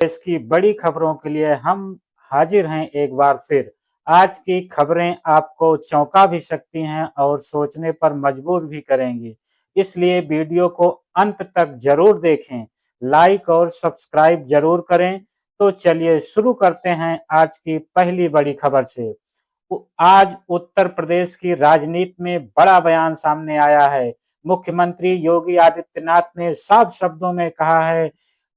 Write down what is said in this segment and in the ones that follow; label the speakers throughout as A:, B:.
A: इसकी बड़ी खबरों के लिए हम हाजिर हैं एक बार फिर। आज की खबरें आपको चौंका भी सकती हैं और सोचने पर मजबूर भी करेंगी। इसलिए वीडियो को अंत तक जरूर देखें, लाइक और सब्सक्राइब जरूर करें। तो चलिए शुरू करते हैं आज की पहली बड़ी खबर से। आज उत्तर प्रदेश की राजनीति में बड़ा बयान सामने आया है। मुख्यमंत्री योगी आदित्यनाथ ने साफ शब्दों में कहा है,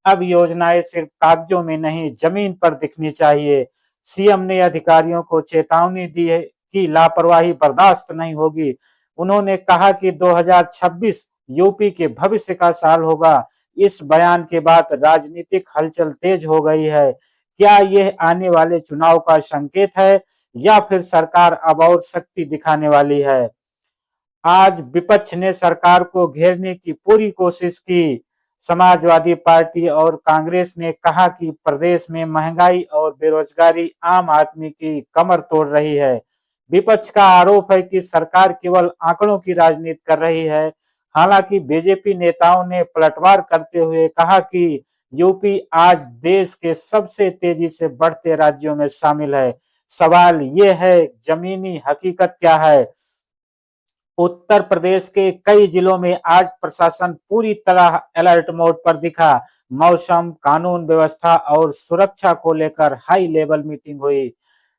A: अब योजनाएं सिर्फ कागजों में नहीं, जमीन पर दिखनी चाहिए। सीएम ने अधिकारियों को चेतावनी दी है कि लापरवाही बर्दाश्त नहीं होगी। उन्होंने कहा कि 2026 यूपी के भविष्य का साल होगा। इस बयान के बाद राजनीतिक हलचल तेज हो गई है। क्या यह आने वाले चुनाव का संकेत है या फिर सरकार अब और शक्ति दिखाने वाली है? आज विपक्ष ने सरकार को घेरने की पूरी कोशिश की। समाजवादी पार्टी और कांग्रेस ने कहा कि प्रदेश में महंगाई और बेरोजगारी आम आदमी की कमर तोड़ रही है। विपक्ष का आरोप है कि सरकार केवल आंकड़ों की राजनीति कर रही है। हालांकि बीजेपी नेताओं ने पलटवार करते हुए कहा कि यूपी आज देश के सबसे तेजी से बढ़ते राज्यों में शामिल है। सवाल ये है, जमीनी हकीकत क्या है? उत्तर प्रदेश के कई जिलों में आज प्रशासन पूरी तरह अलर्ट मोड पर दिखा। मौसम, कानून व्यवस्था और सुरक्षा को लेकर हाई लेवल मीटिंग हुई।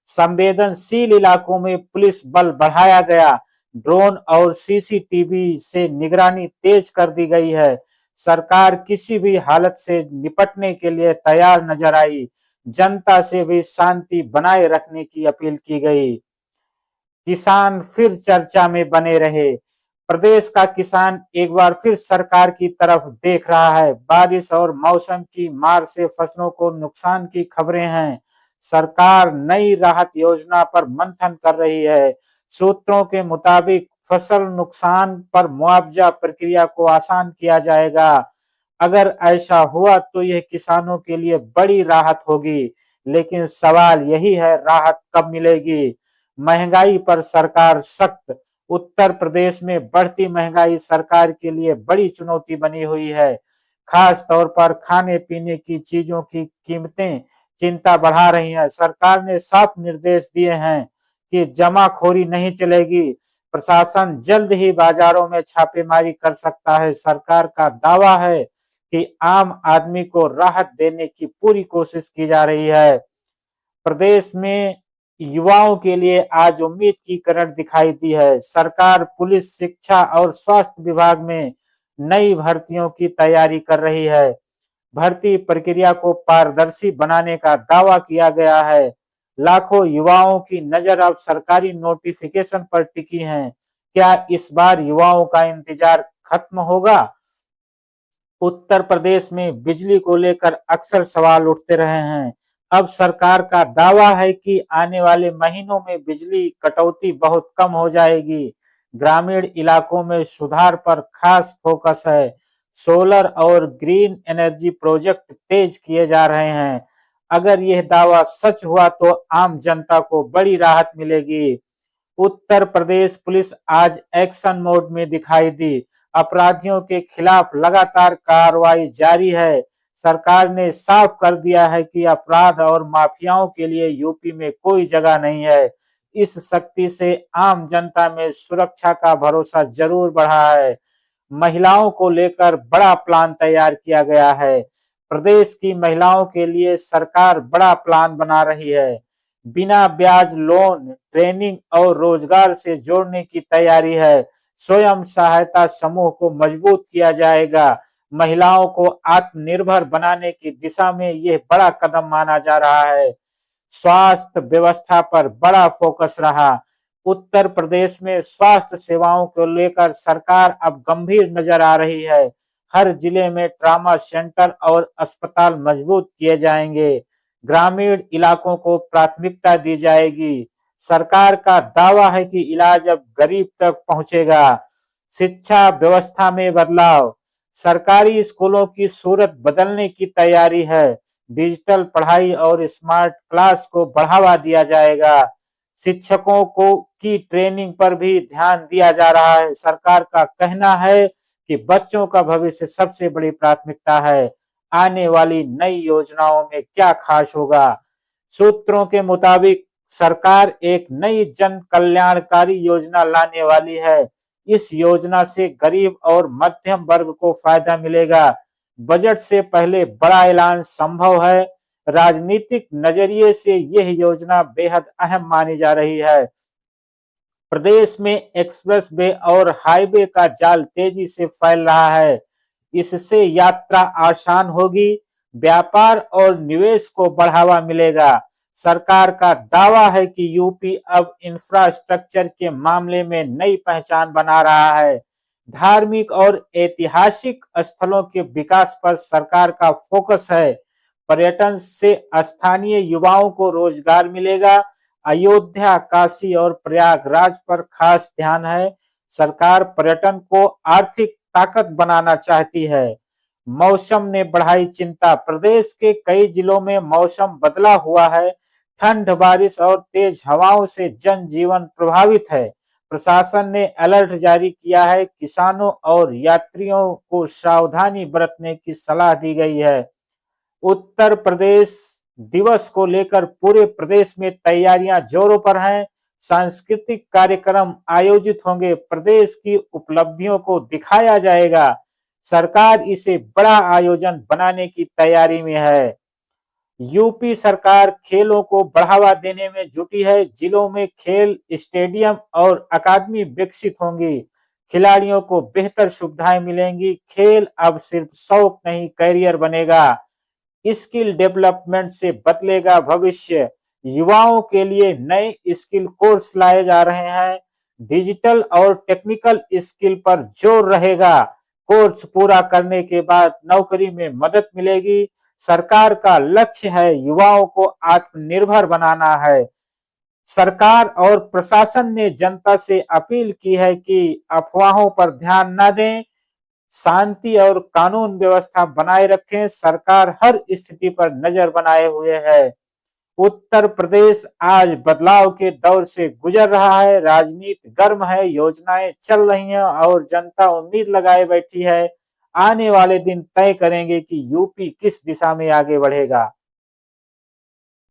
A: संवेदनशील इलाकों में पुलिस बल बढ़ाया गया। ड्रोन और सीसीटीवी से निगरानी तेज कर दी गई है। सरकार किसी भी हालत से निपटने के लिए तैयार नजर आई। जनता से भी शांति बनाए रखने की अपील की गई। किसान फिर चर्चा में बने रहे। प्रदेश का किसान एक बार फिर सरकार की तरफ देख रहा है। बारिश और मौसम की मार से फसलों को नुकसान की खबरें हैं। सरकार नई राहत योजना पर मंथन कर रही है। सूत्रों के मुताबिक फसल नुकसान पर मुआवजा प्रक्रिया को आसान किया जाएगा। अगर ऐसा हुआ तो यह किसानों के लिए बड़ी राहत होगी। लेकिन सवाल यही है, राहत कब मिलेगी? महंगाई पर सरकार सख्त। उत्तर प्रदेश में बढ़ती महंगाई सरकार के लिए बड़ी चुनौती बनी हुई है। खास तौर पर खाने पीने की चीजों की कीमतें चिंता बढ़ा रही हैं। सरकार ने साफ निर्देश दिए हैं कि जमाखोरी नहीं चलेगी। प्रशासन जल्द ही बाजारों में छापेमारी कर सकता है। सरकार का दावा है कि आम आदमी को राहत देने की पूरी कोशिश की जा रही है। प्रदेश में युवाओं के लिए आज उम्मीद की किरण दिखाई दी है। सरकार पुलिस, शिक्षा और स्वास्थ्य विभाग में नई भर्तियों की तैयारी कर रही है। भर्ती प्रक्रिया को पारदर्शी बनाने का दावा किया गया है। लाखों युवाओं की नजर अब सरकारी नोटिफिकेशन पर टिकी है। क्या इस बार युवाओं का इंतजार खत्म होगा? उत्तर प्रदेश में बिजली को लेकर अक्सर सवाल उठते रहे हैं। अब सरकार का दावा है कि आने वाले महीनों में बिजली कटौती बहुत कम हो जाएगी। ग्रामीण इलाकों में सुधार पर खास फोकस है। सोलर और ग्रीन एनर्जी प्रोजेक्ट तेज किए जा रहे हैं। अगर यह दावा सच हुआ तो आम जनता को बड़ी राहत मिलेगी। उत्तर प्रदेश पुलिस आज एक्शन मोड में दिखाई दी। अपराधियों के खिलाफ लगातार कार्रवाई जारी है। सरकार ने साफ कर दिया है कि अपराध और माफियाओं के लिए यूपी में कोई जगह नहीं है। इस शक्ति से आम जनता में सुरक्षा का भरोसा जरूर बढ़ा है। महिलाओं को लेकर बड़ा प्लान तैयार किया गया है। प्रदेश की महिलाओं के लिए सरकार बड़ा प्लान बना रही है। बिना ब्याज लोन, ट्रेनिंग और रोजगार से जोड़ने की तैयारी है। स्वयं सहायता समूह को मजबूत किया जाएगा। महिलाओं को आत्मनिर्भर बनाने की दिशा में यह बड़ा कदम माना जा रहा है। स्वास्थ्य व्यवस्था पर बड़ा फोकस रहा। उत्तर प्रदेश में स्वास्थ्य सेवाओं को लेकर सरकार अब गंभीर नजर आ रही है। हर जिले में ट्रॉमा सेंटर और अस्पताल मजबूत किए जाएंगे। ग्रामीण इलाकों को प्राथमिकता दी जाएगी। सरकार का दावा है कि इलाज अब गरीब तक पहुंचेगा। शिक्षा व्यवस्था में बदलाव। सरकारी स्कूलों की सूरत बदलने की तैयारी है। डिजिटल पढ़ाई और स्मार्ट क्लास को बढ़ावा दिया जाएगा। शिक्षकों को की ट्रेनिंग पर भी ध्यान दिया जा रहा है। सरकार का कहना है कि बच्चों का भविष्य सबसे बड़ी प्राथमिकता है। आने वाली नई योजनाओं में क्या खास होगा। सूत्रों के मुताबिक सरकार एक नई जन कल्याणकारी योजना लाने वाली है। इस योजना से गरीब और मध्यम वर्ग को फायदा मिलेगा। बजट से पहले बड़ा ऐलान संभव है। राजनीतिक नजरिए से यह योजना बेहद अहम मानी जा रही है। प्रदेश में एक्सप्रेस वे और हाईवे का जाल तेजी से फैल रहा है। इससे यात्रा आसान होगी, व्यापार और निवेश को बढ़ावा मिलेगा। सरकार का दावा है कि यूपी अब इंफ्रास्ट्रक्चर के मामले में नई पहचान बना रहा है। धार्मिक और ऐतिहासिक स्थलों के विकास पर सरकार का फोकस है। पर्यटन से स्थानीय युवाओं को रोजगार मिलेगा। अयोध्या, काशी और प्रयागराज पर खास ध्यान है। सरकार पर्यटन को आर्थिक ताकत बनाना चाहती है। मौसम ने बढ़ाई चिंता। प्रदेश के कई जिलों में मौसम बदला हुआ है। ठंड, बारिश और तेज हवाओं से जनजीवन प्रभावित है। प्रशासन ने अलर्ट जारी किया है। किसानों और यात्रियों को सावधानी बरतने की सलाह दी गई है। उत्तर प्रदेश दिवस को लेकर पूरे प्रदेश में तैयारियां जोरों पर हैं। सांस्कृतिक कार्यक्रम आयोजित होंगे। प्रदेश की उपलब्धियों को दिखाया जाएगा। सरकार इसे बड़ा आयोजन बनाने की तैयारी में है। यूपी सरकार खेलों को बढ़ावा देने में जुटी है। जिलों में खेल स्टेडियम और अकादमी विकसित होंगी। खिलाड़ियों को बेहतर सुविधाएं मिलेंगी। खेल अब सिर्फ शौक नहीं, करियर बनेगा। स्किल डेवलपमेंट से बदलेगा भविष्य। युवाओं के लिए नए स्किल कोर्स लाए जा रहे हैं। डिजिटल और टेक्निकल स्किल पर जोर रहेगा। कोर्स पूरा करने के बाद नौकरी में मदद मिलेगी। सरकार का लक्ष्य है युवाओं को आत्मनिर्भर बनाना है। सरकार और प्रशासन ने जनता से अपील की है कि अफवाहों पर ध्यान न दें, शांति और कानून व्यवस्था बनाए रखें। सरकार हर स्थिति पर नजर बनाए हुए है। उत्तर प्रदेश आज बदलाव के दौर से गुजर रहा है। राजनीति गर्म है, योजनाएं चल रही हैं और जनता उम्मीद लगाए बैठी है। आने वाले दिन तय करेंगे कि यूपी किस दिशा में आगे बढ़ेगा।